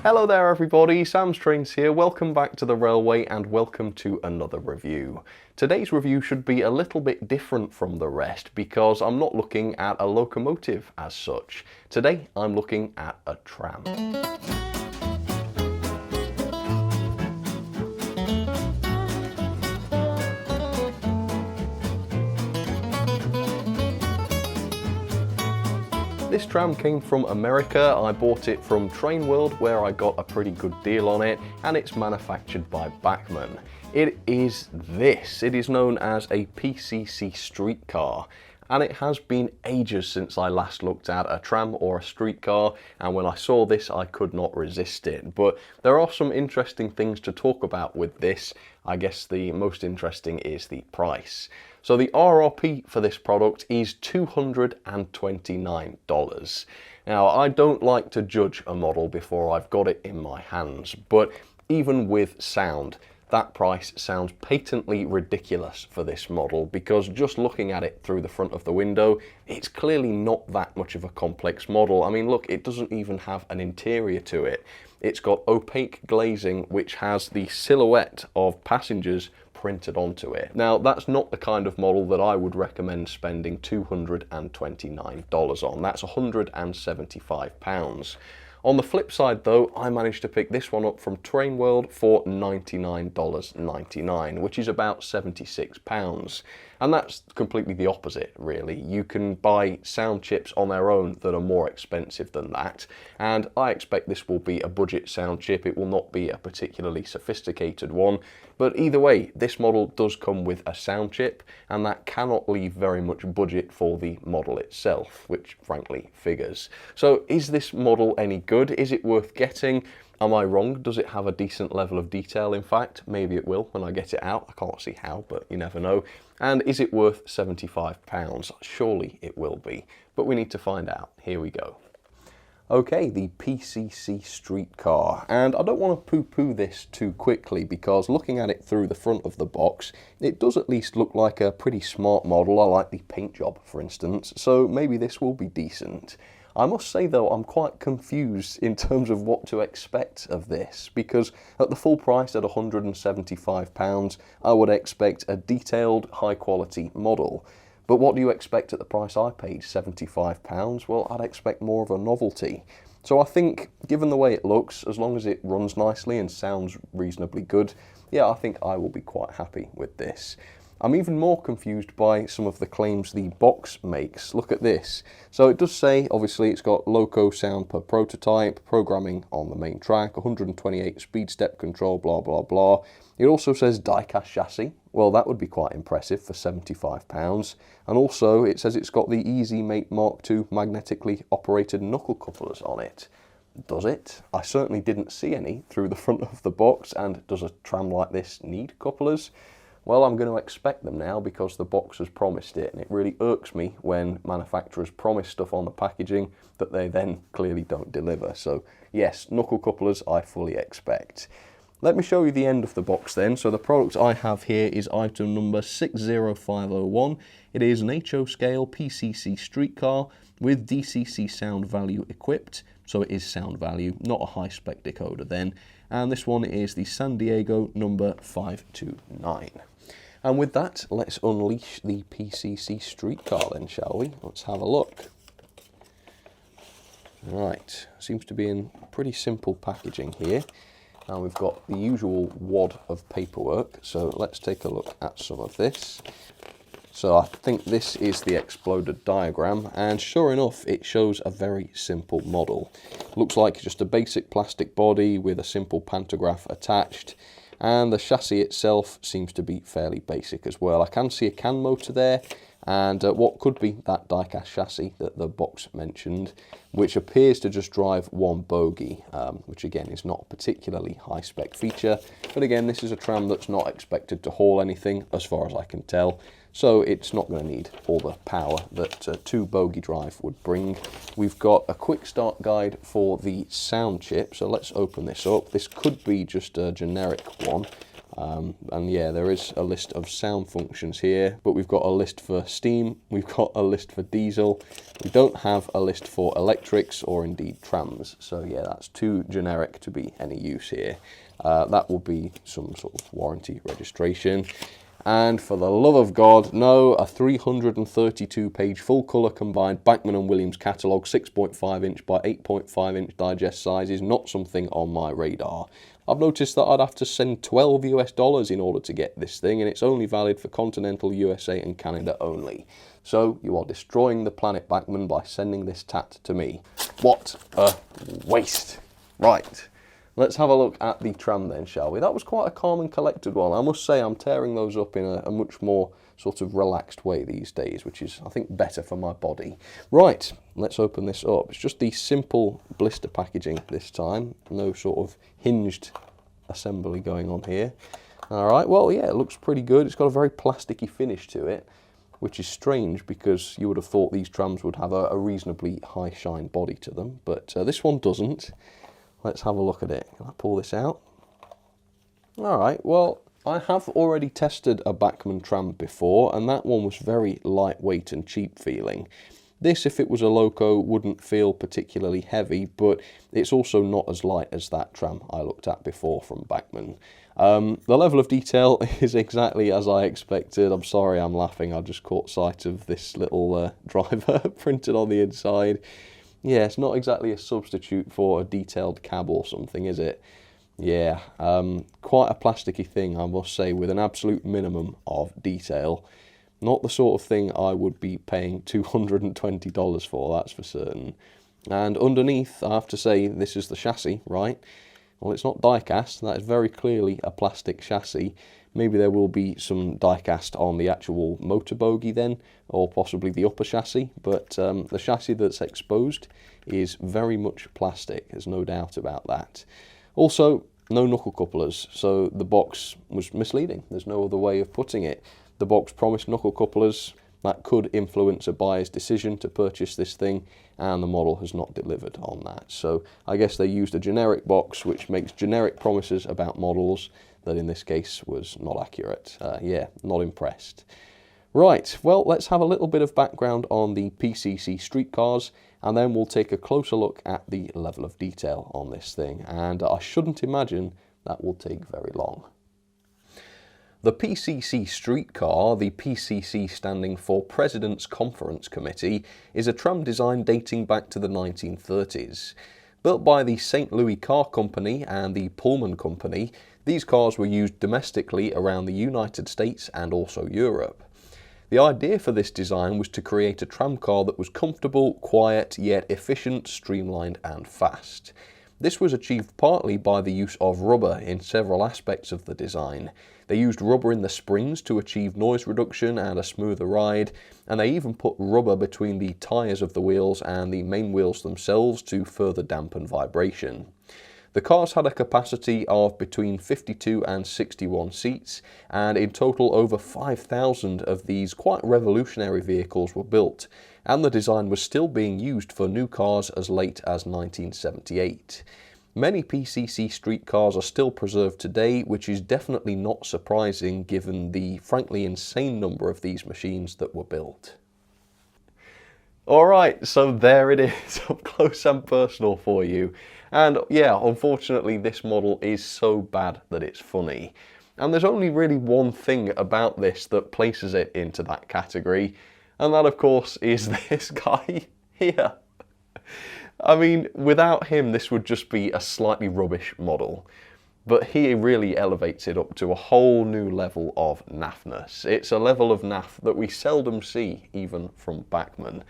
Hello there everybody, Sam's Trains here, welcome back to the railway and welcome to another review. Today's review should be a little bit different from the rest because I'm not looking at a locomotive as such. Today I'm looking at a tram. This tram came from America. I bought it from Train World where I got a pretty good deal on it, and it's manufactured by Bachmann. It is this. It is known as a PCC Streetcar, and it has been ages since I last looked at a tram or a streetcar, and when I saw this I could not resist it. But there are some interesting things to talk about with this. I guess the most interesting is the price. So the RRP for this product is $229. Now, I don't like to judge a model before I've got it in my hands, but even with sound, that price sounds patently ridiculous for this model because just looking at it through the front of the window, it's clearly not that much of a complex model. I mean, look, it doesn't even have an interior to it. It's got opaque glazing which has the silhouette of passengers printed onto it. Now, that's not the kind of model that I would recommend spending $229 on. That's £175. On the flip side though, I managed to pick this one up from Train World for $99.99, which is about £76. And that's completely the opposite, really. You can buy sound chips on their own that are more expensive than that, and I expect this will be a budget sound chip. It will not be a particularly sophisticated one, but either way, this model does come with a sound chip, and that cannot leave very much budget for the model itself, which frankly figures. So is this model any good? Is it worth getting? Am I wrong? Does it have a decent level of detail? In fact, maybe it will when I get it out. I can't see how, but you never know. And is it worth £75? Surely it will be, but we need to find out. Here we go. Okay, the PCC Streetcar, and I don't want to poo-poo this too quickly because looking at it through the front of the box, it does at least look like a pretty smart model. I like the paint job, for instance, so maybe this will be decent. I must say though, I'm quite confused in terms of what to expect of this, because at the full price at £175, I would expect a detailed, high quality model. But what do you expect at the price I paid, £75? Well, I'd expect more of a novelty. So I think, given the way it looks, as long as it runs nicely and sounds reasonably good, yeah, I think I will be quite happy with this. I'm even more confused by some of the claims the box makes. Look at this. So it does say, obviously, it's got loco sound per prototype, programming on the main track, 128 speed step control, blah, blah, blah. It also says die-cast chassis. Well, that would be quite impressive for £75. And also, it says it's got the Easy Mate Mark II magnetically operated knuckle couplers on it. Does it? I certainly didn't see any through the front of the box, and does a tram like this need couplers? Well, I'm going to expect them now because the box has promised it, and it really irks me when manufacturers promise stuff on the packaging that they then clearly don't deliver. So yes, knuckle couplers I fully expect. Let me show you the end of the box then. So the product I have here is item number 60501. It is an HO scale PCC Streetcar with DCC sound value equipped. So it is sound value, not a high spec decoder then. And this one is the San Diego number 529. And with that, let's unleash the PCC Streetcar then, shall we? Let's have a look. Right, seems to be in pretty simple packaging here. Now we've got the usual wad of paperwork, so let's take a look at some of this. So I think this is the exploded diagram, and sure enough, it shows a very simple model. Looks like just a basic plastic body with a simple pantograph attached, and the chassis itself seems to be fairly basic as well. I can see a CAN motor there, and what could be that die-cast chassis that the box mentioned, which appears to just drive one bogie, which again is not a particularly high-spec feature. But again, this is a tram that's not expected to haul anything, as far as I can tell. So it's not going to need all the power that a two bogie drive would bring. We've got a quick start guide for the sound chip, so let's open this up. This could be just a generic one, And yeah, there is a list of sound functions here, but we've got a list for steam, we've got a list for diesel, we don't have a list for electrics or indeed trams. So yeah, that's too generic to be any use here. That will be some sort of warranty registration. And for the love of God, no, a 332-page full-colour combined Bachmann & Williams catalogue, 6.5 inch by 8.5 inch digest size is not something on my radar. I've noticed that I'd have to send $12 US in order to get this thing, and it's only valid for continental USA and Canada only. So you are destroying the planet, Bachmann, by sending this tat to me. What a waste. Right. Let's have a look at the tram then, shall we? That was quite a calm and collected one. I must say I'm tearing those up in a much more sort of relaxed way these days, which is, I think, better for my body. Right, let's open this up. It's just the simple blister packaging this time. No sort of hinged assembly going on here. All right, well, yeah, it looks pretty good. It's got a very plasticky finish to it, which is strange because you would have thought these trams would have a reasonably high shine body to them, but this one doesn't. Let's have a look at it. Can I pull this out? All right, well, I have already tested a Bachmann tram before, and that one was very lightweight and cheap feeling. This, if it was a loco, wouldn't feel particularly heavy, but it's also not as light as that tram I looked at before from Bachmann. The level of detail is exactly as I expected. I'm sorry I'm laughing, I just caught sight of this little driver printed on the inside. Yeah, it's not exactly a substitute for a detailed cab or something, is it? Yeah, quite a plasticky thing, I must say, with an absolute minimum of detail. Not the sort of thing I would be paying $220 for, that's for certain. And underneath, I have to say, this is the chassis, right? Well, it's not die-cast, that is very clearly a plastic chassis. Maybe there will be some die-cast on the actual motor bogie then, or possibly the upper chassis, but the chassis that's exposed is very much plastic, there's no doubt about that. Also, no knuckle couplers, so the box was misleading, there's no other way of putting it. The box promised knuckle couplers. That could influence a buyer's decision to purchase this thing, and the model has not delivered on that. So I guess they used a generic box which makes generic promises about models that in this case was not accurate. Yeah, not impressed. Right, well, let's have a little bit of background on the PCC Streetcars, and then we'll take a closer look at the level of detail on this thing, and I shouldn't imagine that will take very long. The PCC Streetcar, the PCC standing for President's Conference Committee, is a tram design dating back to the 1930s. Built by the St. Louis Car Company and the Pullman Company, these cars were used domestically around the United States and also Europe. The idea for this design was to create a tram car that was comfortable, quiet, yet efficient, streamlined and fast. This was achieved partly by the use of rubber in several aspects of the design. They used rubber in the springs to achieve noise reduction and a smoother ride, and they even put rubber between the tyres of the wheels and the main wheels themselves to further dampen vibration. The cars had a capacity of between 52 and 61 seats, and in total over 5,000 of these quite revolutionary vehicles were built, and the design was still being used for new cars as late as 1978. Many PCC streetcars are still preserved today, which is definitely not surprising given the frankly insane number of these machines that were built. Alright, so there it is, up close and personal for you. And yeah, unfortunately this model is so bad that it's funny. And there's only really one thing about this that places it into that category, and that of course is this guy here. I mean, without him this would just be a slightly rubbish model. But he really elevates it up to a whole new level of naffness. It's a level of naff that we seldom see even from Bachmann.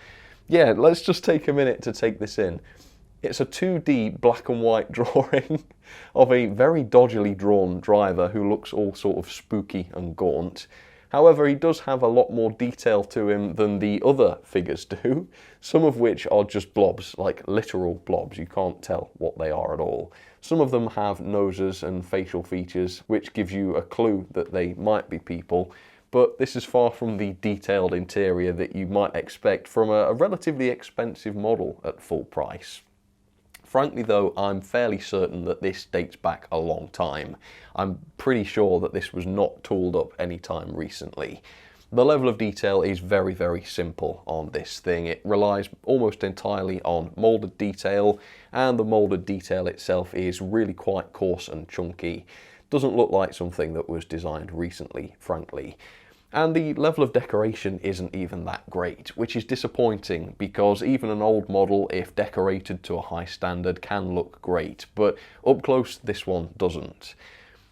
Yeah, let's just take a minute to take this in. It's a 2D black and white drawing of a very dodgily drawn driver who looks all sort of spooky and gaunt. However, he does have a lot more detail to him than the other figures do, some of which are just blobs, like literal blobs. You can't tell what they are at all. Some of them have noses and facial features, which gives you a clue that they might be people, but this is far from the detailed interior that you might expect from a relatively expensive model at full price. Frankly though, I'm fairly certain that this dates back a long time. I'm pretty sure that this was not tooled up anytime recently. The level of detail is very, very simple on this thing. It relies almost entirely on moulded detail, and the moulded detail itself is really quite coarse and chunky. Doesn't look like something that was designed recently, frankly. And the level of decoration isn't even that great, which is disappointing because even an old model, if decorated to a high standard, can look great, but up close this one doesn't.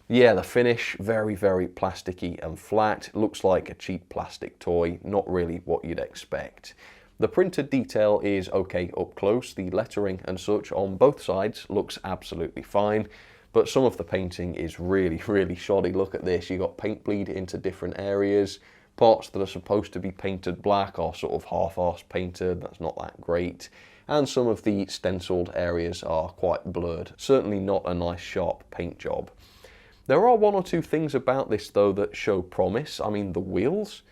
Yeah, the finish, very, very plasticky and flat. Looks like a cheap plastic toy, not really what you'd expect. The printed detail is okay up close. The lettering and such on both sides looks absolutely fine, but some of the painting is really, really shoddy. Look at this, you got paint bleed into different areas. Parts that are supposed to be painted black are sort of half-arse painted, that's not that great. And some of the stenciled areas are quite blurred. Certainly not a nice sharp paint job. There are one or two things about this though that show promise. I mean, the wheels,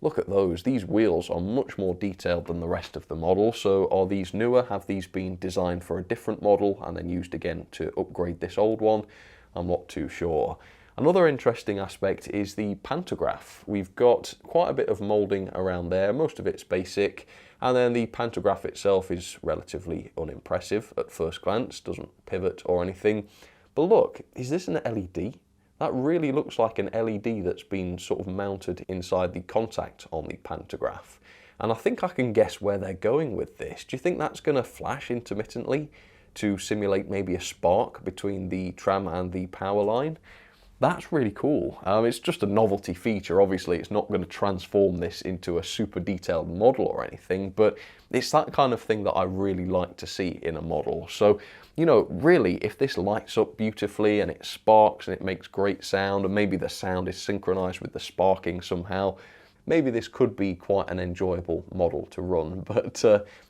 look at those. These wheels are much more detailed than the rest of the model. So are these newer? Have these been designed for a different model and then used again to upgrade this old one? I'm not too sure. Another interesting aspect is the pantograph. We've got quite a bit of moulding around there. Most of it's basic. And then the pantograph itself is relatively unimpressive at first glance. Doesn't pivot or anything. But look, is this an LED? That really looks like an LED that's been sort of mounted inside the contact on the pantograph. And I think I can guess where they're going with this. Do you think that's going to flash intermittently to simulate maybe a spark between the tram and the power line? That's really cool. It's just a novelty feature. Obviously, it's not going to transform this into a super detailed model or anything, but it's that kind of thing that I really like to see in a model. So, you know, really, if this lights up beautifully and it sparks and it makes great sound, and maybe the sound is synchronized with the sparking somehow, maybe this could be quite an enjoyable model to run, but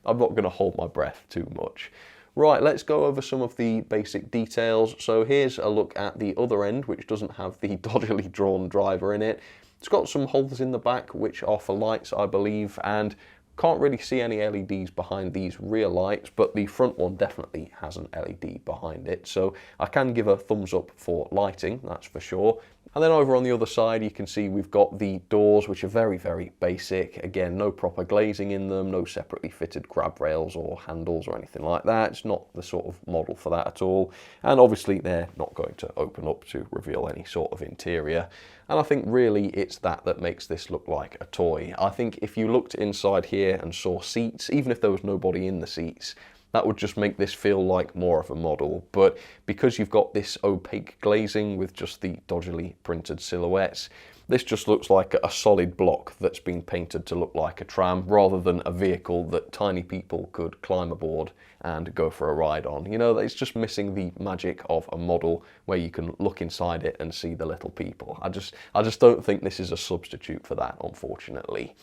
I'm not going to hold my breath too much. Right, let's go over some of the basic details. So here's a look at the other end, which doesn't have the dodgily drawn driver in it. It's got some holes in the back, which are for lights, I believe, and can't really see any LEDs behind these rear lights, but the front one definitely has an LED behind it. So I can give a thumbs up for lighting, that's for sure. And then over on the other side, you can see we've got the doors, which are very, very basic. Again, no proper glazing in them, no separately fitted grab rails or handles or anything like that. It's not the sort of model for that at all. And obviously they're not going to open up to reveal any sort of interior. And I think really it's that makes this look like a toy. I think if you looked inside here and saw seats, even if there was nobody in the seats, that would just make this feel like more of a model. But because you've got this opaque glazing with just the dodgily printed silhouettes, this just looks like a solid block that's been painted to look like a tram rather than a vehicle that tiny people could climb aboard and go for a ride on. You know, it's just missing the magic of a model where you can look inside it and see the little people. I just don't think this is a substitute for that, unfortunately.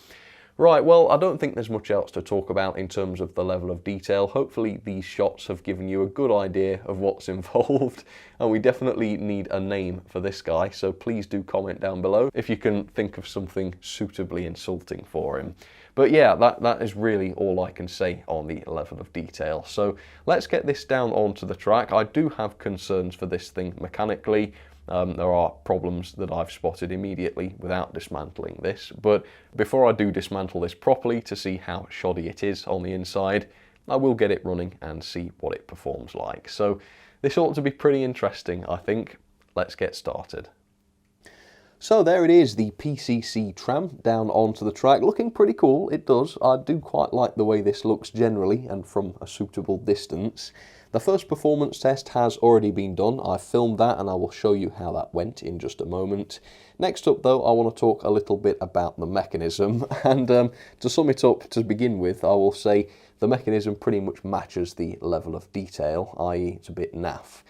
Right, well, I don't think there's much else to talk about in terms of the level of detail. Hopefully these shots have given you a good idea of what's involved, and we definitely need a name for this guy, so please do comment down below if you can think of something suitably insulting for him. But yeah, that is really all I can say on the level of detail. So let's get this down onto the track. I do have concerns for this thing mechanically. There are problems that I've spotted immediately without dismantling this, but before I do dismantle this properly to see how shoddy it is on the inside, I will get it running and see what it performs like. So this ought to be pretty interesting, I think. Let's get started. So there it is, the PCC tram down onto the track, looking pretty cool, it does. I do quite like the way this looks generally and from a suitable distance. The first performance test has already been done. I filmed that and I will show you how that went in just a moment. Next up though, I want to talk a little bit about the mechanism, and to sum it up to begin with, I will say the mechanism pretty much matches the level of detail, i.e. it's a bit naff.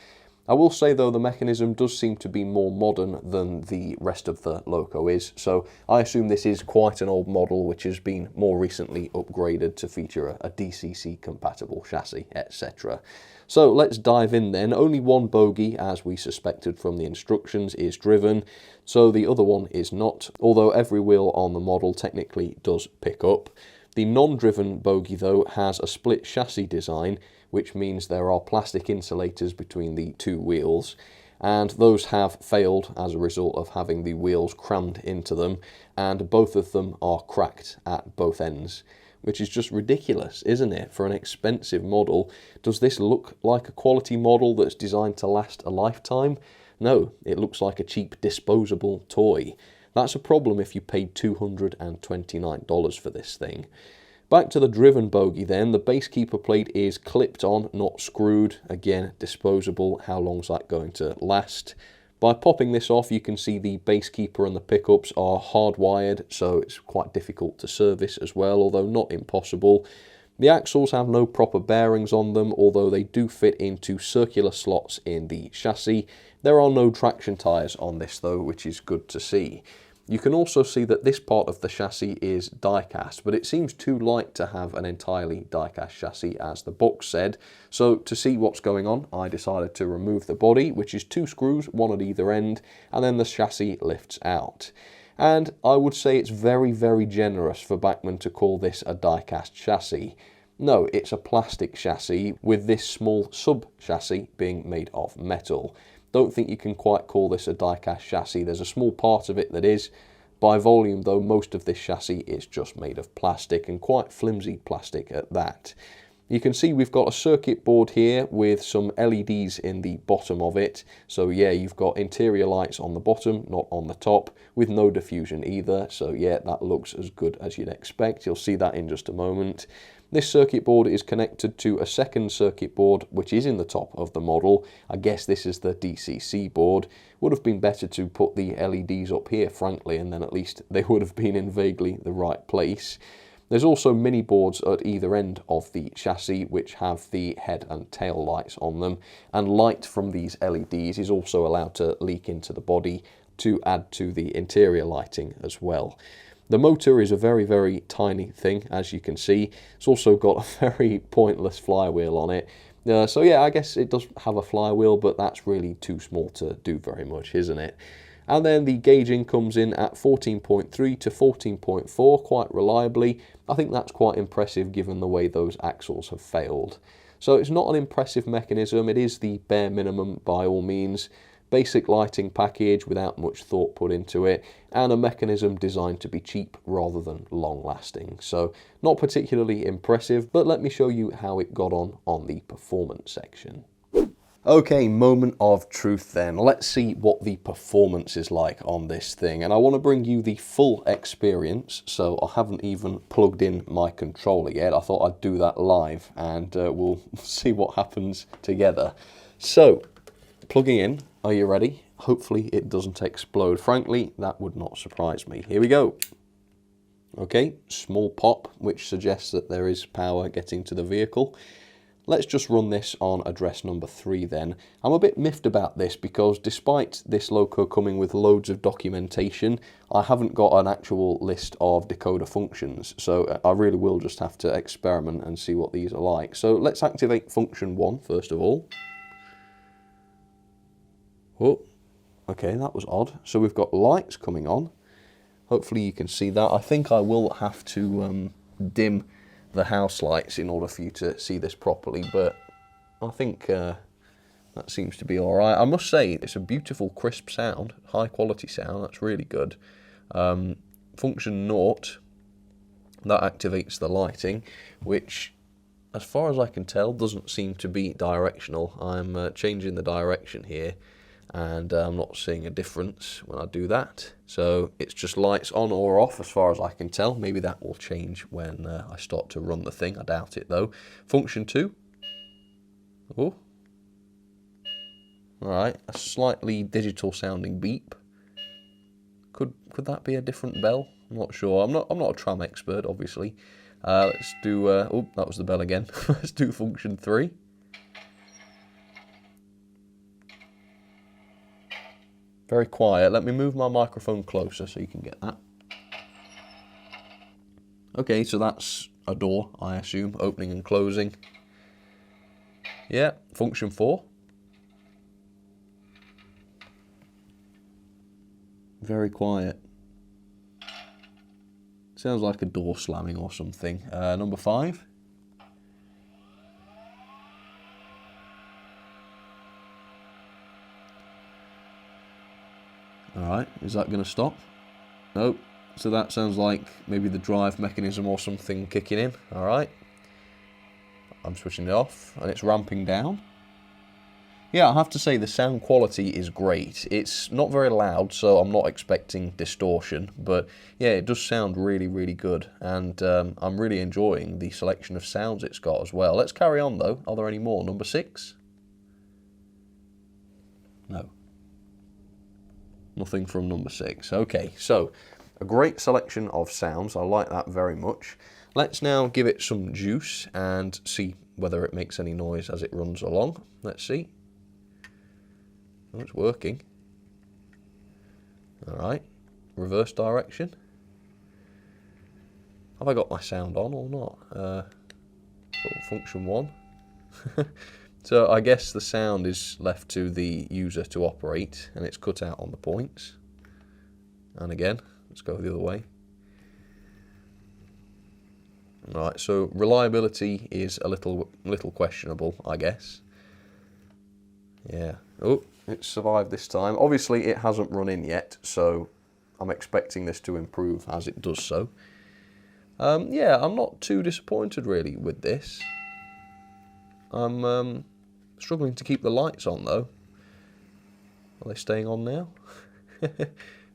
I will say though the mechanism does seem to be more modern than the rest of the loco is, so I assume this is quite an old model which has been more recently upgraded to feature a DCC compatible chassis, etc. So let's dive in then. Only one bogie, as we suspected from the instructions, is driven, so the other one is not, although every wheel on the model technically does pick up. The non-driven bogie, though, has a split chassis design, which means there are plastic insulators between the two wheels, and those have failed as a result of having the wheels crammed into them, and both of them are cracked at both ends, which is just ridiculous, isn't it? For an expensive model, does this look like a quality model that's designed to last a lifetime? No, it looks like a cheap disposable toy. That's a problem if you paid $229 for this thing. Back to the driven bogie then, the base keeper plate is clipped on, not screwed. Again, disposable. How long's that going to last? By popping this off, you can see the base keeper and the pickups are hardwired, so it's quite difficult to service as well, although not impossible. The axles have no proper bearings on them, although they do fit into circular slots in the chassis. There are no traction tyres on this though, which is good to see. You can also see that this part of the chassis is die-cast, but it seems too light to have an entirely die-cast chassis, as the box said. So to see what's going on, I decided to remove the body, which is 2 screws, one at either end, and then the chassis lifts out. And I would say it's very, very generous for Bachmann to call this a die-cast chassis. No, it's a plastic chassis, with this small sub-chassis being made of metal. Don't think you can quite call this a die-cast chassis. There's a small part of it that is. By volume though, most of this chassis is just made of plastic, and quite flimsy plastic at that. You can see we've got a circuit board here with some LEDs in the bottom of it. So yeah, you've got interior lights on the bottom, not on the top, with no diffusion either. So yeah, that looks as good as you'd expect. You'll see that in just a moment. This circuit board is connected to a second circuit board, which is in the top of the model. I guess this is the DCC board. Would have been better to put the LEDs up here, frankly, and then at least they would have been in vaguely the right place. There's also mini boards at either end of the chassis, which have the head and tail lights on them, and light from these LEDs is also allowed to leak into the body to add to the interior lighting as well. The motor is a very, very tiny thing, as you can see. It's also got a very pointless flywheel on it. So yeah, I guess it does have a flywheel, but that's really too small to do very much, isn't it? And then the gauging comes in at 14.3 to 14.4 quite reliably. I think that's quite impressive given the way those axles have failed. So it's not an impressive mechanism, it is the bare minimum by all means. Basic lighting package without much thought put into it, and a mechanism designed to be cheap rather than long lasting. So not particularly impressive, but let me show you how it got on the performance section. Okay, moment of truth then. Let's see what the performance is like on this thing. And I want to bring you the full experience, so I haven't even plugged in my controller yet. I thought I'd do that live, and we'll see what happens together. So, plugging in. Are you ready? Hopefully it doesn't explode. Frankly, that would not surprise me. Here we go. Okay, small pop, which suggests that there is power getting to the vehicle. Let's just run this on address number 3 then. I'm a bit miffed about this because despite this loco coming with loads of documentation, I haven't got an actual list of decoder functions. So I really will just have to experiment and see what these are like. So let's activate function 1 first of all. Oh, okay, that was odd. So we've got lights coming on. Hopefully you can see that. I think I will have to dim the house lights in order for you to see this properly, but I think that seems to be all right. I must say, it's a beautiful, crisp sound, high quality sound. That's really good. Function 0, that activates the lighting, which, as far as I can tell, doesn't seem to be directional. I'm changing the direction here, and I'm not seeing a difference when I do that. So it's just lights on or off as far as I can tell. Maybe that will change when I start to run the thing. I doubt it though. Function 2. Oh. Alright, a slightly digital sounding beep. Could that be a different bell? I'm not sure. I'm not a tram expert, obviously. Let's do oh, that was the bell again. Let's do function 3. Very quiet. Let me move my microphone closer so you can get that. Okay, so that's a door, I assume, opening and closing. Yeah, function 4. Very quiet. Sounds like a door slamming or something. Number 5. Alright, is that going to stop? Nope. So that sounds like maybe the drive mechanism or something kicking in. Alright. I'm switching it off and it's ramping down. Yeah, I have to say the sound quality is great. It's not very loud, so I'm not expecting distortion, but yeah, it does sound really, really good, and I'm really enjoying the selection of sounds it's got as well. Let's carry on though. Are there any more? Number 6? No. Nothing from number 6. Okay, so a great selection of sounds. I like that very much. Let's now give it some juice and see whether it makes any noise as it runs along. Let's see. Oh, it's working. Alright, reverse direction. Have I got my sound on or not? Function 1. So I guess the sound is left to the user to operate, and it's cut out on the points. And again, let's go the other way. Alright, so reliability is a little questionable, I guess. Yeah. Oh, it's survived this time. Obviously, it hasn't run in yet, so I'm expecting this to improve as it does so. Yeah, I'm not too disappointed really with this. I'm struggling to keep the lights on though. Are they staying on now?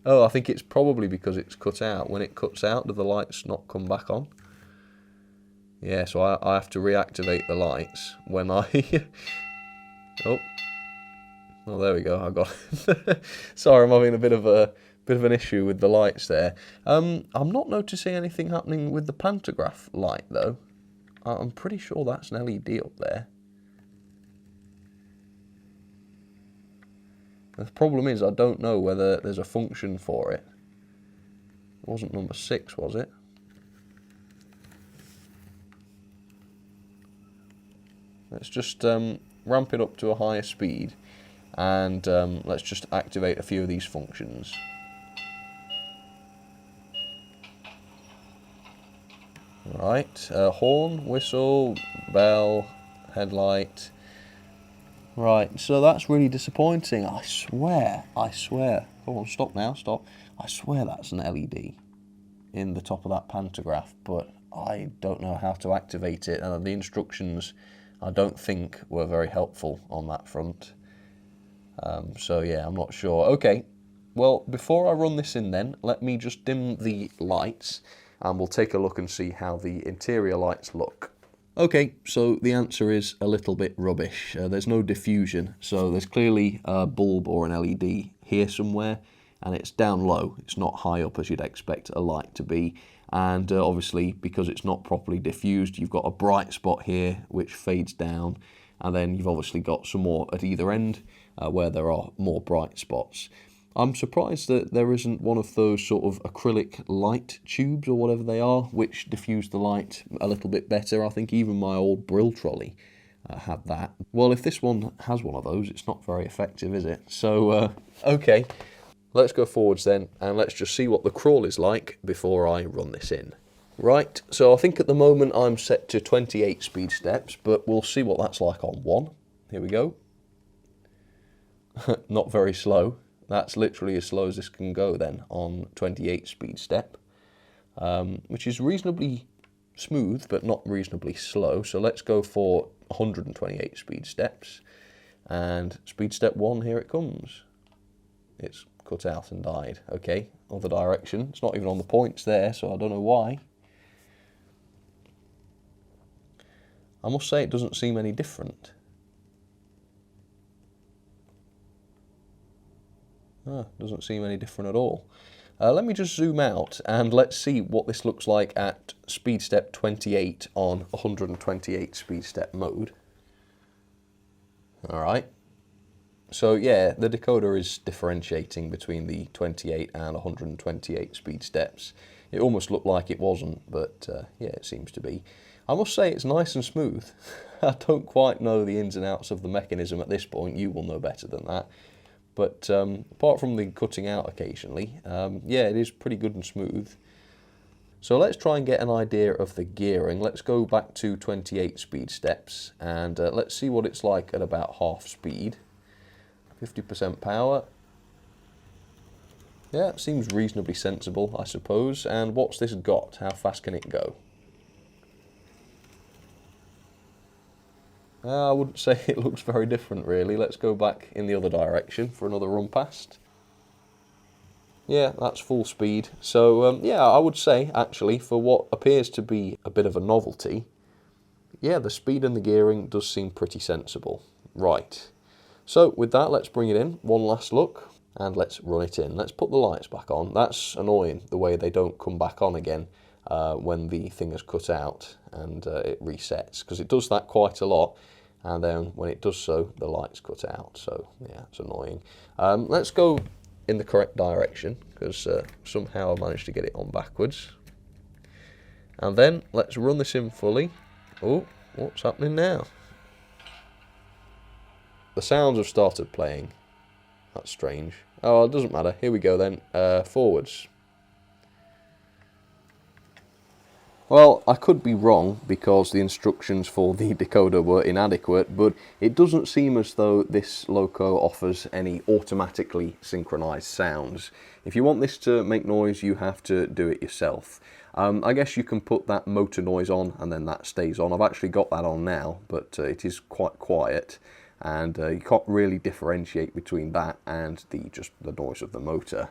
Oh, I think it's probably because it's cut out. When it cuts out, do the lights not come back on? Yeah, so I have to reactivate the lights when I... Oh, there we go. I got it. Sorry, I'm having a bit of an issue with the lights there. I'm not noticing anything happening with the pantograph light though. I'm pretty sure that's an LED up there. The problem is I don't know whether there's a function for it. It wasn't number 6, was it? Let's just ramp it up to a higher speed. And let's just activate a few of these functions. Right, horn, whistle, bell, headlight. Right, so that's really disappointing. I swear. Come on, stop now, stop. I swear that's an LED in the top of that pantograph, but I don't know how to activate it, and the instructions I don't think were very helpful on that front. So yeah, I'm not sure. Okay, well, before I run this in then, let me just dim the lights and we'll take a look and see how the interior lights look. Okay, so the answer is a little bit rubbish. There's no diffusion, so there's clearly a bulb or an LED here somewhere, and it's down low. It's not high up as you'd expect a light to be. And obviously, because it's not properly diffused, you've got a bright spot here which fades down, and then you've obviously got some more at either end where there are more bright spots. I'm surprised that there isn't one of those sort of acrylic light tubes or whatever they are, which diffuse the light a little bit better. I think even my old Brill trolley had that. Well, if this one has one of those, it's not very effective, is it? So, okay, let's go forwards then, and let's just see what the crawl is like before I run this in. Right, so I think at the moment I'm set to 28 speed steps, but we'll see what that's like on 1. Here we go. Not very slow. That's literally as slow as this can go then on 28 speed step, which is reasonably smooth but not reasonably slow. So let's go for 128 speed steps, and speed step 1, here it comes. It's cut out and died. Okay, other direction. It's not even on the points there, so I don't know why. I must say it doesn't seem any different. Doesn't seem any different at all. Let me just zoom out and let's see what this looks like at speed step 28 on 128 speed step mode. Alright, so yeah, the decoder is differentiating between the 28 and 128 speed steps. It almost looked like it wasn't, but yeah, it seems to be. I must say it's nice and smooth. I don't quite know the ins and outs of the mechanism at this point. You will know better than that. But apart from the cutting out occasionally, yeah, it is pretty good and smooth. So let's try and get an idea of the gearing. Let's go back to 28 speed steps and let's see what it's like at about half speed. 50% power. Yeah, it seems reasonably sensible, I suppose. And what's this got? How fast can it go? I wouldn't say it looks very different, really. Let's go back in the other direction for another run past. Yeah, that's full speed. So, yeah, I would say, actually, for what appears to be a bit of a novelty, yeah, the speed and the gearing does seem pretty sensible. Right. So, with that, let's bring it in. One last look. And let's run it in. Let's put the lights back on. That's annoying, the way they don't come back on again when the thing is cut out and it resets, because it does that quite a lot, and then when it does so, the lights cut out. So yeah, it's annoying. Let's go in the correct direction, because somehow I managed to get it on backwards. And then let's run this in fully. Oh, what's happening now? The sounds have started playing. That's strange. Oh, it doesn't matter. Here we go then. Forwards. Well, I could be wrong because the instructions for the decoder were inadequate, but it doesn't seem as though this loco offers any automatically synchronized sounds. If you want this to make noise, you have to do it yourself. I guess you can put that motor noise on and then that stays on. I've actually got that on now, but it is quite quiet. And you can't really differentiate between that and just the noise of the motor,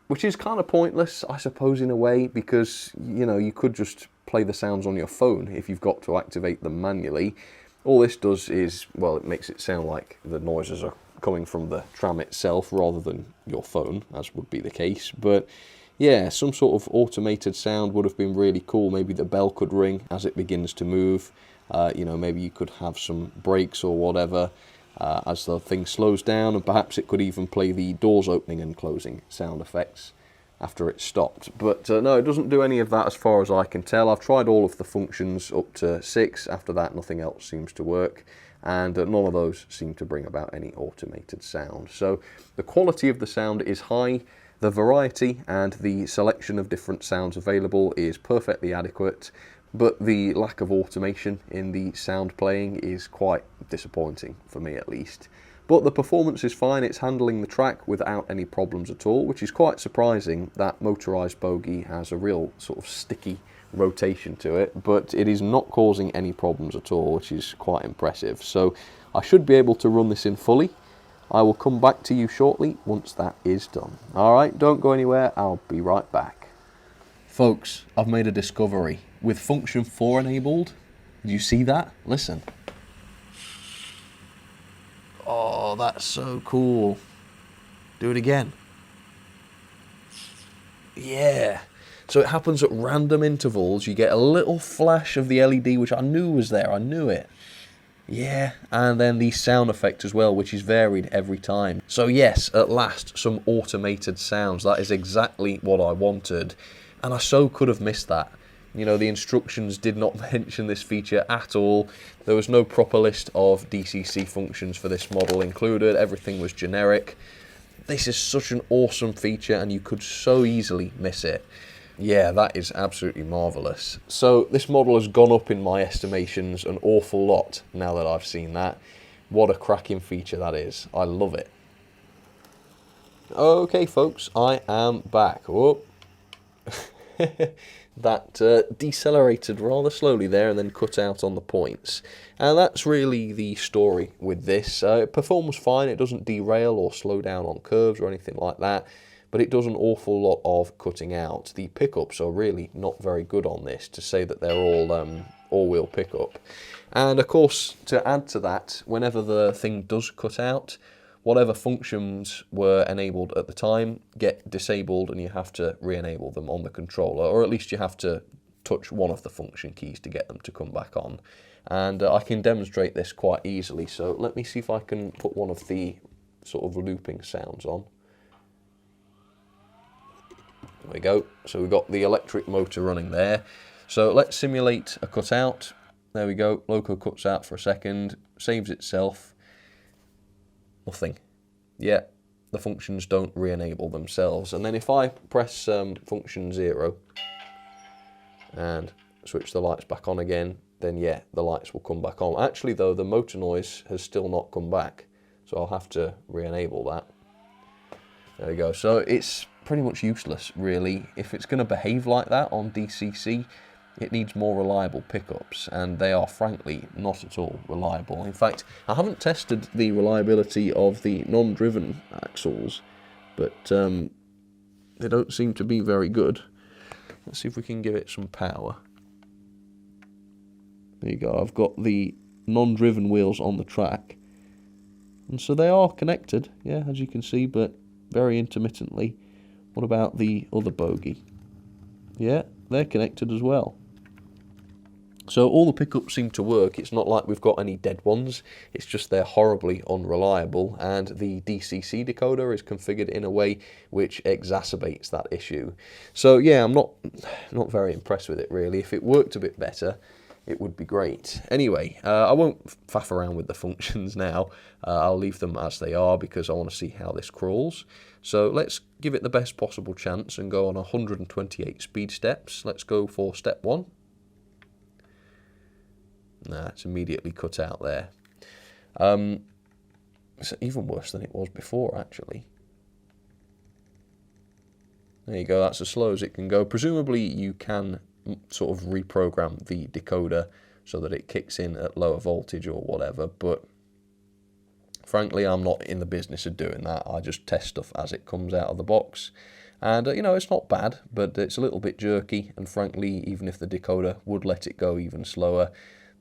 which is kind of pointless, I suppose, in a way, because you could just play the sounds on your phone if you've got to activate them manually. All this does is, well, it makes it sound like the noises are coming from the tram itself rather than your phone, as would be the case. But yeah, some sort of automated sound would have been really cool. Maybe the bell could ring as it begins to move. Maybe you could have some brakes or whatever as the thing slows down, and perhaps it could even play the doors opening and closing sound effects after it stopped. But no, it doesn't do any of that as far as I can tell. I've tried all of the functions up to 6. After that, nothing else seems to work, and none of those seem to bring about any automated sound. So the quality of the sound is high. The variety and the selection of different sounds available is perfectly adequate. But the lack of automation in the sound playing is quite disappointing, for me at least. But the performance is fine, it's handling the track without any problems at all, which is quite surprising. That motorised bogie has a real sort of sticky rotation to it, but it is not causing any problems at all, which is quite impressive. So I should be able to run this in fully. I will come back to you shortly once that is done. Alright, don't go anywhere, I'll be right back. Folks, I've made a discovery. With function 4 enabled, do you see that? Listen. Oh, that's so cool. Do it again. Yeah. So it happens at random intervals. You get a little flash of the LED, which I knew was there. I knew it. Yeah, and then the sound effect as well, which is varied every time. So yes, at last, some automated sounds. That is exactly what I wanted. And I so could have missed that. The instructions did not mention this feature at all. There was no proper list of DCC functions for this model included. Everything was generic. This is such an awesome feature and you could so easily miss it. Yeah, that is absolutely marvellous. So this model has gone up in my estimations an awful lot now that I've seen that. What a cracking feature that is. I love it. Okay, folks, I am back. Whoop. That decelerated rather slowly there and then cut out on the points. And that's really the story with this. It performs fine, it doesn't derail or slow down on curves or anything like that, but it does an awful lot of cutting out. The pickups are really not very good on this, to say that they're all-wheel pickup. And of course, to add to that, whenever the thing does cut out, whatever functions were enabled at the time get disabled and you have to re-enable them on the controller, or at least you have to touch one of the function keys to get them to come back on. And I can demonstrate this quite easily, so let me see if I can put one of the sort of looping sounds on. There we go, so we've got the electric motor running there. So let's simulate a cutout. There we go, loco cuts out for a second, saves itself. Nothing. Yeah, the functions don't re-enable themselves. And then if I press function 0, and switch the lights back on again, then yeah, the lights will come back on. Actually though, the motor noise has still not come back, so I'll have to re-enable that. There we go. So it's pretty much useless really. If it's going to behave like that on DCC, it needs more reliable pickups, and they are frankly not at all reliable. In fact, I haven't tested the reliability of the non-driven axles, but they don't seem to be very good. Let's see if we can give it some power. There you go, I've got the non-driven wheels on the track, and so they are connected, yeah, as you can see, but very intermittently. What about the other bogie? Yeah, they're connected as well. So all the pickups seem to work. It's not like we've got any dead ones, it's just they're horribly unreliable, and the DCC decoder is configured in a way which exacerbates that issue. So yeah, I'm not very impressed with it really. If it worked a bit better, it would be great. Anyway, I won't faff around with the functions now. I'll leave them as they are because I want to see how this crawls. So let's give it the best possible chance and go on 128 speed steps. Let's go for step 1. Nah, it's immediately cut out there. It's even worse than it was before, actually. There you go, that's as slow as it can go. Presumably you can sort of reprogram the decoder so that it kicks in at lower voltage or whatever, but frankly I'm not in the business of doing that. I just test stuff as it comes out of the box, and you know, it's not bad, but it's a little bit jerky, and frankly even if the decoder would let it go even slower,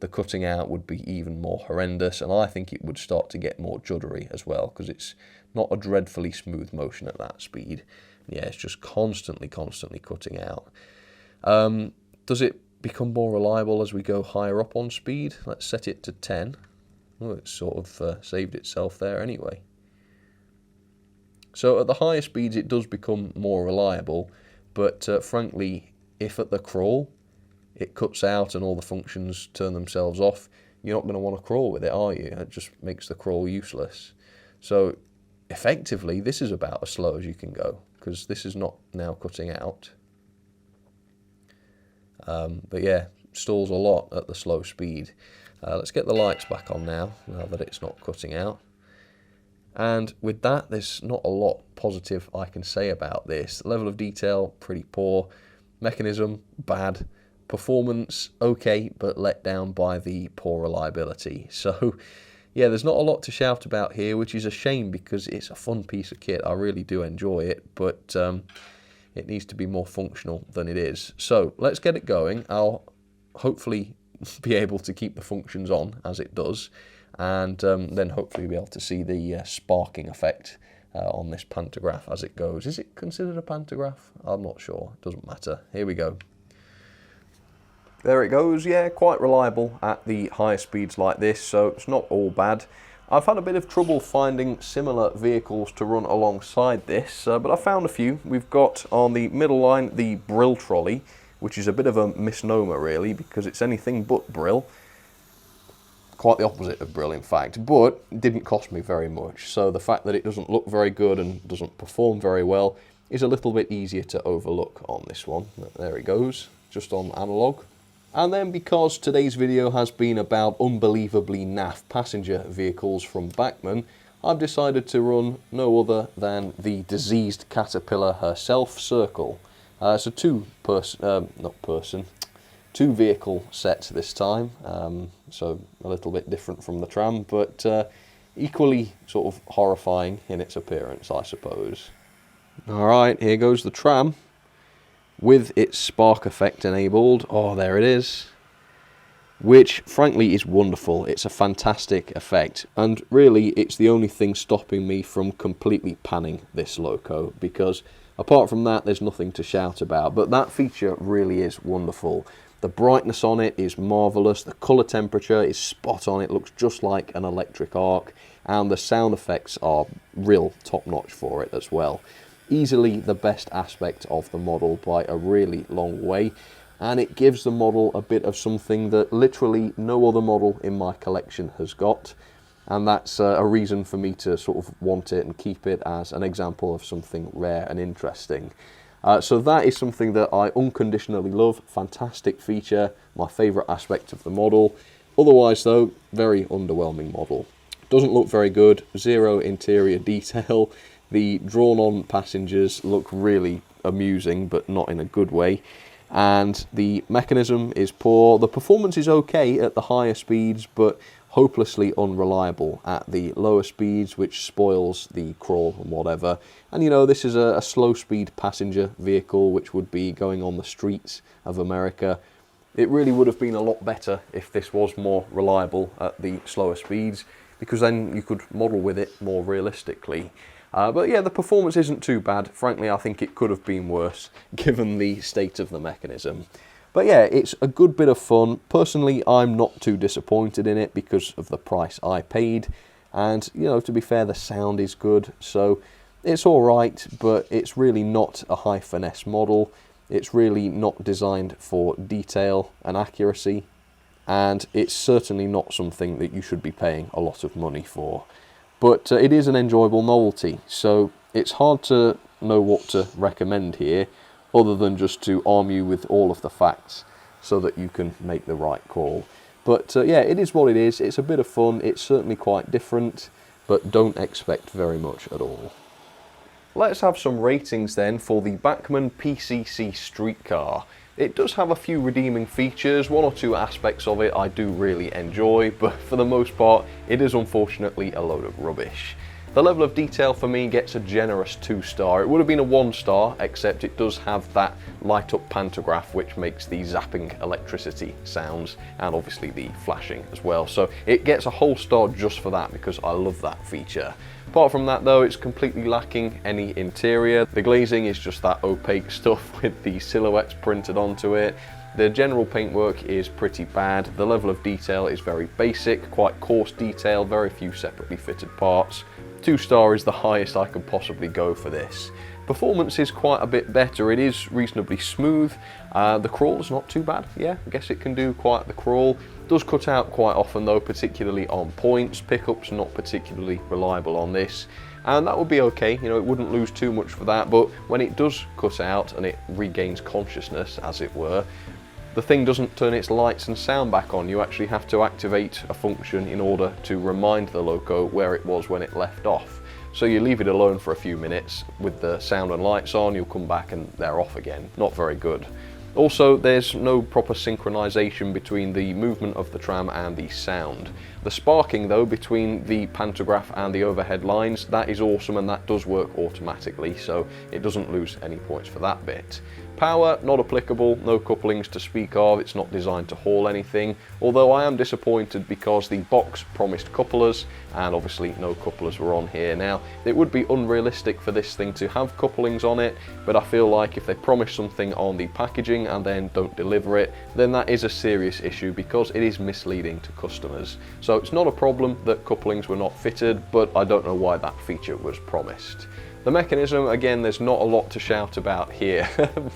the cutting out would be even more horrendous, and I think it would start to get more juddery as well, because it's not a dreadfully smooth motion at that speed. Yeah, it's just constantly cutting out. Does it become more reliable as we go higher up on speed? Let's set it to 10. Oh, it's sort of saved itself there anyway. So at the higher speeds it does become more reliable, but frankly, if at the crawl it cuts out and all the functions turn themselves off, you're not going to want to crawl with it, are you? It just makes the crawl useless. So effectively, this is about as slow as you can go, because this is not now cutting out. But yeah, stalls a lot at the slow speed. Let's get the lights back on now that it's not cutting out. And with that, there's not a lot positive I can say about this. Level of detail, pretty poor. Mechanism, bad. Performance, okay, but let down by the poor reliability. So yeah, there's not a lot to shout about here, which is a shame because it's a fun piece of kit. I really do enjoy it, but it needs to be more functional than it is. So let's get it going. I'll hopefully be able to keep the functions on as it does, and then hopefully be able to see the sparking effect on this pantograph as it goes. Is it considered a pantograph? I'm not sure. It doesn't matter. Here we go. There it goes. Yeah, quite reliable at the higher speeds like this, so it's not all bad. I've had a bit of trouble finding similar vehicles to run alongside this, but I found a few. We've got on the middle line the Brill trolley, which is a bit of a misnomer really, because it's anything but Brill. Quite the opposite of Brill in fact, but it didn't cost me very much, so the fact that it doesn't look very good and doesn't perform very well is a little bit easier to overlook on this one. There it goes, just on analog. And then because today's video has been about unbelievably naff passenger vehicles from Bachmann, I've decided to run no other than the diseased caterpillar herself, Circle. So two vehicle set this time, so a little bit different from the tram, but equally sort of horrifying in its appearance, I suppose. Alright, here goes the tram, with its spark effect enabled. Oh, there it is. Which, frankly, is wonderful. It's a fantastic effect. And really, it's the only thing stopping me from completely panning this loco, because apart from that, there's nothing to shout about. But that feature really is wonderful. The brightness on it is marvellous. The colour temperature is spot on. It looks just like an electric arc. And the sound effects are real top-notch for it as well. Easily the best aspect of the model by a really long way, and it gives the model a bit of something that literally no other model in my collection has got, and that's a reason for me to sort of want it and keep it as an example of something rare and interesting. So that is something that I unconditionally love. Fantastic feature, my favourite aspect of the model. Otherwise though, very underwhelming model. Doesn't look very good, zero interior detail. The drawn-on passengers look really amusing, but not in a good way. And the mechanism is poor. The performance is okay at the higher speeds, but hopelessly unreliable at the lower speeds, which spoils the crawl and whatever. And you know, this is a slow-speed passenger vehicle, which would be going on the streets of America. It really would have been a lot better if this was more reliable at the slower speeds, because then you could model with it more realistically. But yeah, the performance isn't too bad. Frankly, I think it could have been worse, given the state of the mechanism. But yeah, it's a good bit of fun. Personally, I'm not too disappointed in it because of the price I paid. And, you know, to be fair, the sound is good. So it's all right, but it's really not a high finesse model. It's really not designed for detail and accuracy. And it's certainly not something that you should be paying a lot of money for. But it is an enjoyable novelty. So it's hard to know what to recommend here, other than just to arm you with all of the facts so that you can make the right call. But yeah, it is what it is. It's a bit of fun. It's certainly quite different, but don't expect very much at all. Let's have some ratings then for the Bachmann PCC Streetcar. It does have a few redeeming features. One or two aspects of it I do really enjoy, but for the most part, it is unfortunately a load of rubbish. The level of detail for me gets a generous 2-star. It would have been a 1-star, except it does have that light up pantograph which makes the zapping electricity sounds, and obviously the flashing as well. So it gets a whole star just for that, because I love that feature. Apart from that though, it's completely lacking any interior. The glazing is just that opaque stuff with the silhouettes printed onto it. The general paintwork is pretty bad. The level of detail is very basic, quite coarse detail, very few separately fitted parts. 2-star is the highest I could possibly go for this. Performance is quite a bit better. It is reasonably smooth. The crawl is not too bad. Yeah, I guess it can do quite the crawl. Does cut out quite often though, particularly on points. Pickups not particularly reliable on this. And that would be okay, you know, it wouldn't lose too much for that, but when it does cut out and it regains consciousness, as it were, the thing doesn't turn its lights and sound back on. You actually have to activate a function in order to remind the loco where it was when it left off. So you leave it alone for a few minutes with the sound and lights on, you'll come back and they're off again. Not very good. Also, there's no proper synchronization between the movement of the tram and the sound. The sparking though between the pantograph and the overhead lines, that is awesome, and that does work automatically, so it doesn't lose any points for that bit. Power, not applicable, no couplings to speak of, it's not designed to haul anything, although I am disappointed because the box promised couplers, and obviously no couplers were on here. Now, it would be unrealistic for this thing to have couplings on it, but I feel like if they promise something on the packaging and then don't deliver it, then that is a serious issue because it is misleading to customers. So it's not a problem that couplings were not fitted, but I don't know why that feature was promised. The mechanism, again, there's not a lot to shout about here.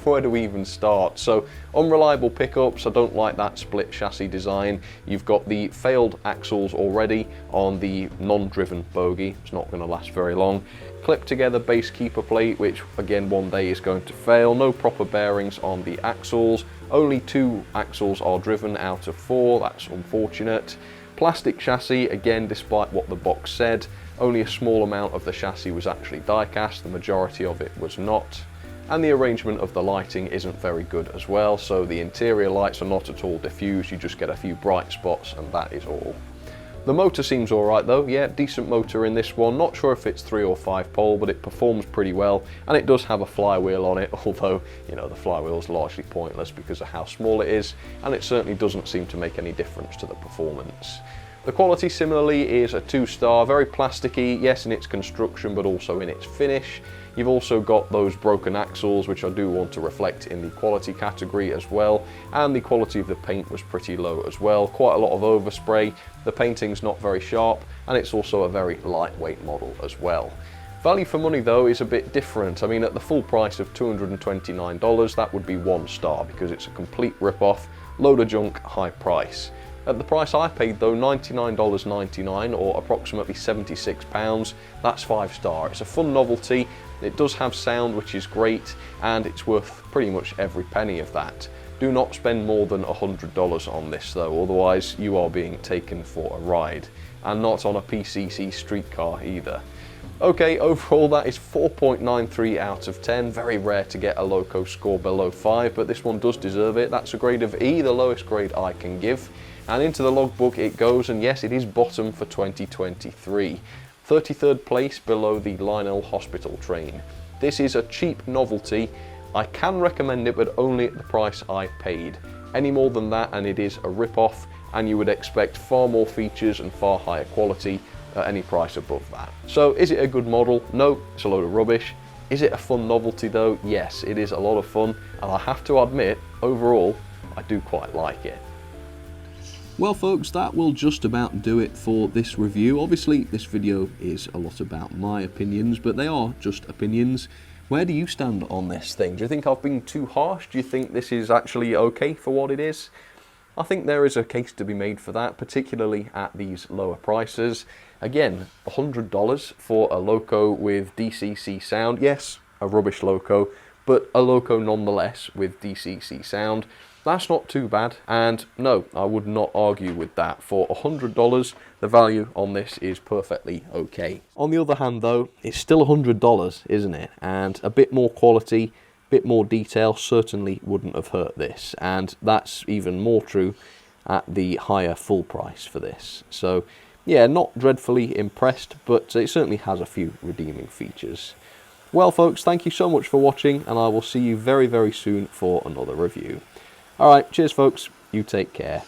Where do we even start? So, unreliable pickups, I don't like that split chassis design. You've got the failed axles already on the non-driven bogie. It's not going to last very long. Clipped together base keeper plate, which again one day is going to fail. No proper bearings on the axles. Only 2 axles are driven out of 4, that's unfortunate. Plastic chassis, again, despite what the box said, only a small amount of the chassis was actually die-cast, the majority of it was not. And the arrangement of the lighting isn't very good as well, so the interior lights are not at all diffused, you just get a few bright spots and that is all. The motor seems alright though, yeah, decent motor in this one. Not sure if it's 3 or 5 pole, but it performs pretty well, and it does have a flywheel on it, although, you know, the flywheel is largely pointless because of how small it is, and it certainly doesn't seem to make any difference to the performance. The quality similarly is a 2-star, very plasticky, yes in its construction but also in its finish. You've also got those broken axles, which I do want to reflect in the quality category as well, and the quality of the paint was pretty low as well. Quite a lot of overspray, the painting's not very sharp, and it's also a very lightweight model as well. Value for money though is a bit different. I mean, at the full price of $229, that would be 1 star because it's a complete rip-off, load of junk, high price. At the price I paid though, $99.99 or approximately £76, that's 5-star. It's a fun novelty, it does have sound which is great, and it's worth pretty much every penny of that. Do not spend more than $100 on this though, otherwise you are being taken for a ride. And not on a PCC Streetcar either. Okay, overall that is 4.93 out of 10. Very rare to get a Loco score below 5, but this one does deserve it. That's a grade of E, the lowest grade I can give. And into the logbook it goes, and yes, it is bottom for 2023. 33rd place below the Lionel Hospital train. This is a cheap novelty. I can recommend it, but only at the price I paid. Any more than that and it is a rip-off, and you would expect far more features and far higher quality at any price above that. So is it a good model? No, it's a load of rubbish. Is it a fun novelty though? Yes, it is a lot of fun, and I have to admit, overall, I do quite like it. Well folks, that will just about do it for this review. Obviously this video is a lot about my opinions, but they are just opinions. Where do you stand on this thing? Do you think I've been too harsh? Do you think this is actually okay for what it is? I think there is a case to be made for that, particularly at these lower prices. Again, $100 for a Loco with DCC sound. Yes, a rubbish Loco, but a Loco nonetheless with DCC sound. That's not too bad, and no, I would not argue with that. For $100, the value on this is perfectly okay. On the other hand though, it's still $100, isn't it? And a bit more quality, bit more detail certainly wouldn't have hurt this, and that's even more true at the higher full price for this. So yeah, not dreadfully impressed, but it certainly has a few redeeming features. Well folks, thank you so much for watching, and I will see you very, very soon for another review. Alright, cheers folks, you take care.